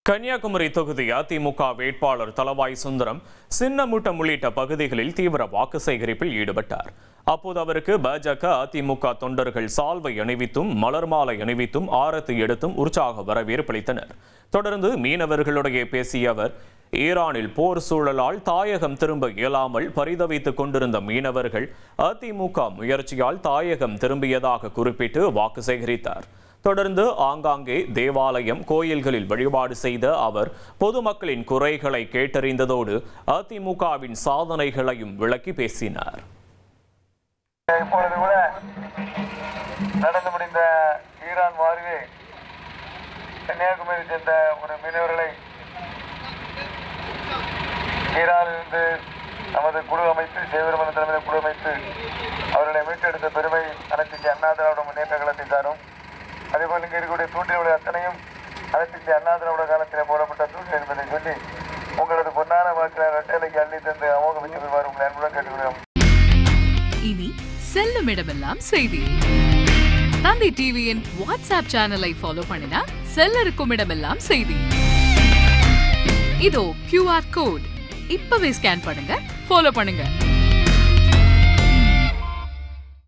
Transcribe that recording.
கன்னியாகுமரி தொகுதி அதிமுக வேட்பாளர் தளவாய் சுந்தரம் சின்னமுட்டம் உள்ளிட்ட பகுதிகளில் தீவிர வாக்கு சேகரிப்பில் ஈடுபட்டார். அப்போது அவருக்கு பாஜக அதிமுக தொண்டர்கள் சால்வை அணிவித்தும் மலர் மாலை அணிவித்தும் ஆரத்தி எடுத்தும் உற்சாக வரவேற்பளித்தனர். தொடர்ந்து மீனவர்களிடையே பேசிய அவர், ஈரானில் போர் சூழலால் தாயகம் திரும்ப இயலாமல் பரிதவித்துக் கொண்டிருந்த மீனவர்கள் அதிமுக முயற்சியால் தாயகம் திரும்பியதாக குறிப்பிட்டு வாக்கு சேகரித்தார். தொடர்ந்து ஆங்காங்கே தேவாலயம், கோயில்களில் வழிபாடு செய்த அவர் பொதுமக்களின் குறைகளை கேட்டறிந்ததோடு அதிமுகவின் சாதனைகளையும் விளக்கி பேசினார். இப்பொழுது கூட நடந்து முடிந்த ஈரான் வாரிலே கன்னியாகுமரி சேர்ந்த ஒரு மீனவர்களை ஈரானிலிருந்து நமது குழு அமைத்து சேவரமன தலைமையில் குழு அமைத்து அவர்களை மீட்டெடுத்த பெருமை அனைத்து இந்திய அண்ணா திராவிட முன்னேற்ற கழகத்தை சாரும். அதேபோல் இங்கே இருக்கக்கூடிய தூண்டிலுடைய அத்தனையும் அனைத்து இந்திய அண்ணா திராவிட காலத்தில் போடப்பட்ட தூண்டில் என்பதை சொல்லி உங்களது பொன்னான வாக்கில் ரெட்டைலைக்கு அள்ளி தந்து அமோக வெற்றி பெறுவார் உங்களை அன்புடன் கேட்டுக்கொள்கிறோம். இனி செல்லும் இடமெல்லாம் செய்தி. தந்தி டிவியின் வாட்ஸ்அப் சேனலை ஃபாலோ பண்ணினா செல்ல இருக்கும் இடமெல்லாம் செய்தி. இதோ QR கோட் இப்பவே ஸ்கேன் பண்ணுங்க, ஃபாலோ பண்ணுங்க.